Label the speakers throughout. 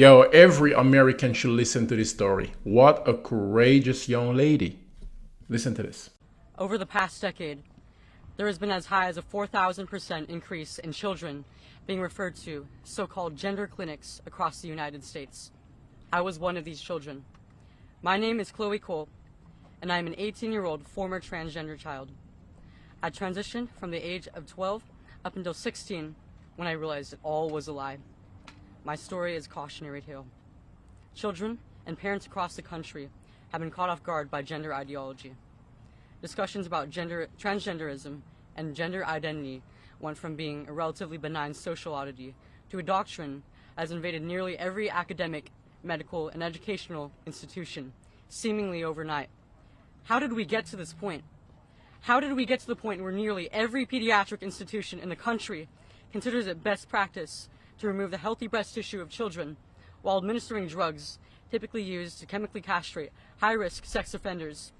Speaker 1: Yo, every American should listen to this story. What a courageous young lady. Listen to this.
Speaker 2: Over the past decade, there has been as high as a 4,000% increase in children being referred to so-called gender clinics across the United States. I was one of these children. My name is Chloe Cole, and I am an 18-year-old former transgender child. I transitioned from the age of 12 up until 16 when I realized it all was a lie. My story is a cautionary tale. Children and parents across the country have been caught off guard by gender ideology. Discussions about transgenderism and gender identity went from being a relatively benign social oddity to a doctrine that has invaded nearly every academic, medical, and educational institution, seemingly overnight. How did we get to this point? How did we get to the point where nearly every pediatric institution in the country considers it best practice to remove the healthy breast tissue of children while administering drugs typically used to chemically castrate high-risk sex offenders?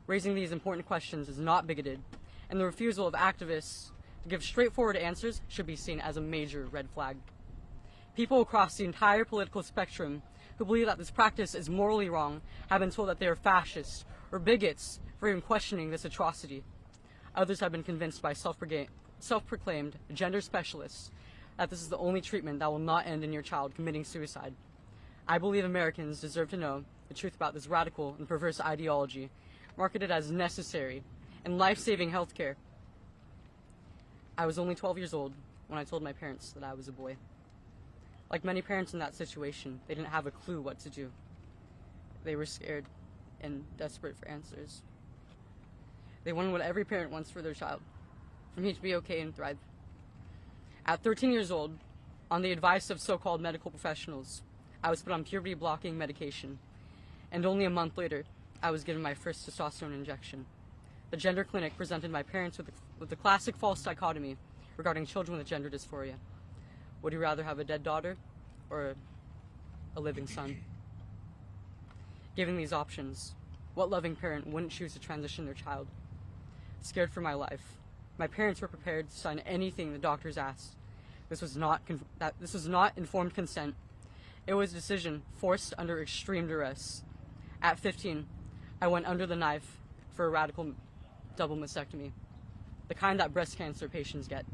Speaker 2: Raising these important questions is not bigoted, and the refusal of activists to give straightforward answers should be seen as a major red flag. People across the entire political spectrum who believe that this practice is morally wrong have been told that they are fascists or bigots for even questioning this atrocity. Others have been convinced by self-proclaimed gender specialists that this is the only treatment that will not end in your child committing suicide. I believe Americans deserve to know the truth about this radical and perverse ideology, marketed as necessary and life-saving healthcare. I was only 12 years old when I told my parents that I was a boy. Like many parents in that situation, they didn't have a clue what to do. They were scared and desperate for answers. They wanted what every parent wants for their child, for me to be okay and thrive. At 13 years old, on the advice of so-called medical professionals, I was put on puberty-blocking medication, and only a month later, I was given my first testosterone injection. The gender clinic presented my parents with the classic false dichotomy regarding children with gender dysphoria. Would you rather have a dead daughter or a living son? Given these options, what loving parent wouldn't choose to transition their child? Scared for my life, my parents were prepared to sign anything the doctors asked. This was not informed consent. It was a decision forced under extreme duress. At 15, I went under the knife for a radical double mastectomy, the kind that breast cancer patients get.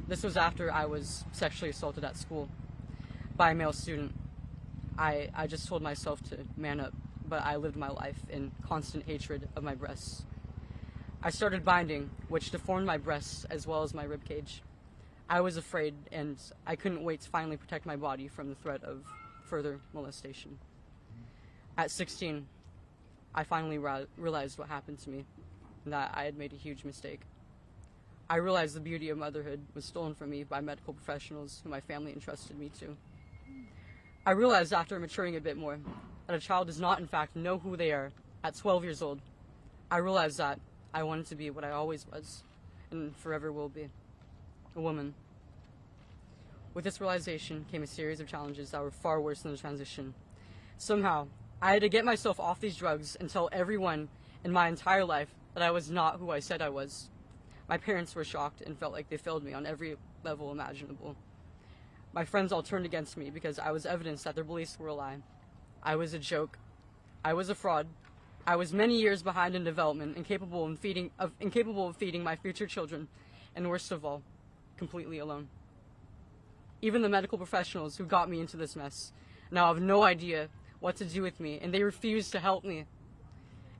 Speaker 2: This was after I was sexually assaulted at school by a male student. I just told myself to man up, but I lived my life in constant hatred of my breasts. I started binding, which deformed my breasts as well as my ribcage. I was afraid, and I couldn't wait to finally protect my body from the threat of further molestation. At 16, I finally realized what happened to me, and that I had made a huge mistake. I realized the beauty of motherhood was stolen from me by medical professionals who my family entrusted me to. I realized after maturing a bit more that a child does not in fact know who they are at 12 years old. I realized that I wanted to be what I always was, and forever will be, a woman. With this realization came a series of challenges that were far worse than the transition. Somehow, I had to get myself off these drugs and tell everyone in my entire life that I was not who I said I was. My parents were shocked and felt like they failed me on every level imaginable. My friends all turned against me because I was evidence that their beliefs were a lie. I was a joke. I was a fraud. I was many years behind in development, incapable of feeding my future children, and worst of all, completely alone. Even the medical professionals who got me into this mess now have no idea what to do with me, and they refuse to help me.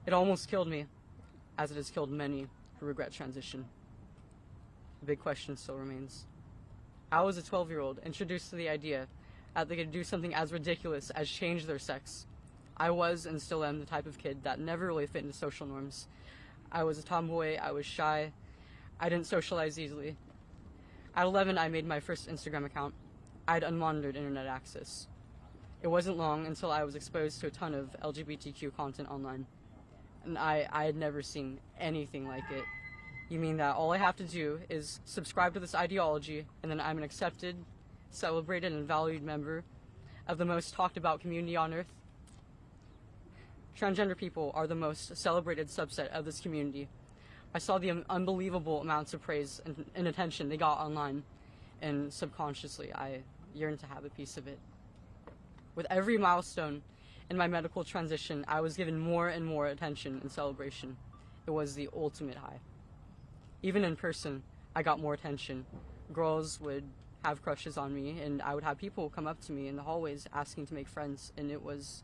Speaker 2: It almost killed me, as it has killed many who regret transition. The big question still remains. I was a 12-year-old introduced to the idea that they could do something as ridiculous as change their sex. I was and still am the type of kid that never really fit into social norms. I was a tomboy, I was shy, I didn't socialize easily. At 11, I made my first Instagram account. I had unmonitored internet access. It wasn't long until I was exposed to a ton of LGBTQ content online, and I had never seen anything like it. You mean that all I have to do is subscribe to this ideology, and then I'm an accepted, celebrated, and valued member of the most talked about community on earth? Transgender people are the most celebrated subset of this community. I saw the unbelievable amounts of praise and attention they got online, and subconsciously I yearned to have a piece of it. With every milestone in my medical transition, I was given more and more attention and celebration. It was the ultimate high. Even in person, I got more attention. Girls would have crushes on me, and I would have people come up to me in the hallways asking to make friends, and it was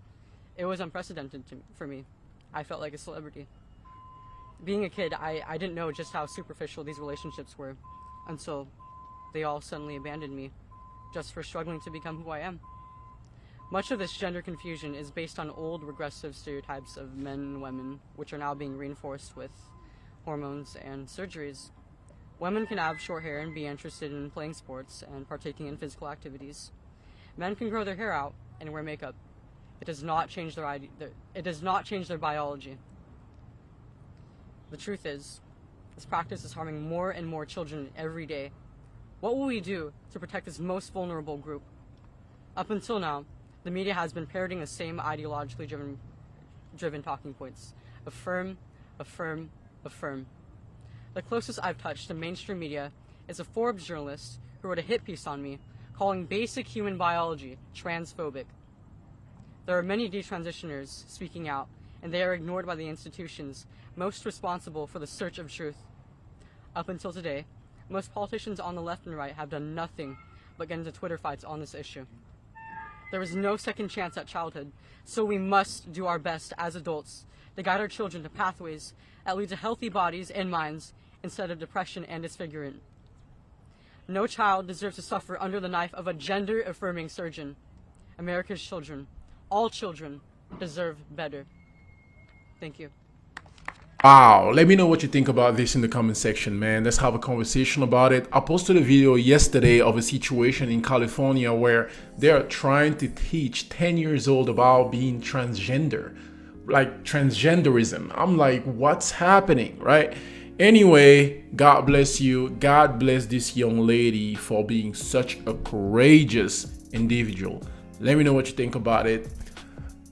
Speaker 2: unprecedented for me. I felt like a celebrity. Being a kid, I didn't know just how superficial these relationships were until they all suddenly abandoned me just for struggling to become who I am. Much of this gender confusion is based on old regressive stereotypes of men and women, which are now being reinforced with hormones and surgeries. Women can have short hair and be interested in playing sports and partaking in physical activities. Men can grow their hair out and wear makeup. It does not change their biology. The truth is, this practice is harming more and more children every day. What will we do to protect this most vulnerable group? Up until now, the media has been parroting the same ideologically driven talking points. Affirm, affirm, affirm. The closest I've touched to mainstream media is a Forbes journalist who wrote a hit piece on me calling basic human biology transphobic. There are many detransitioners speaking out, and they are ignored by the institutions most responsible for the search of truth. Up until today, most politicians on the left and right have done nothing but get into Twitter fights on this issue. There is no second chance at childhood, so we must do our best as adults to guide our children to pathways that lead to healthy bodies and minds instead of depression and disfigurement. No child deserves to suffer under the knife of a gender-affirming surgeon. America's children, all children, deserve better. Thank you.
Speaker 1: Wow, let me know what you think about this in the comment section, man. Let's have a conversation about it. I posted a video yesterday of a situation in California where they are trying to teach 10 years old about being transgender, like transgenderism. I'm like, what's happening, right? Anyway, God bless you. God bless this young lady for being such a courageous individual. Let me know what you think about it.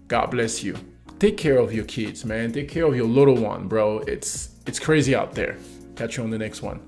Speaker 1: God bless you. Take care of your kids, man. Take care of your little one, bro. It's crazy out there. Catch you on the next one.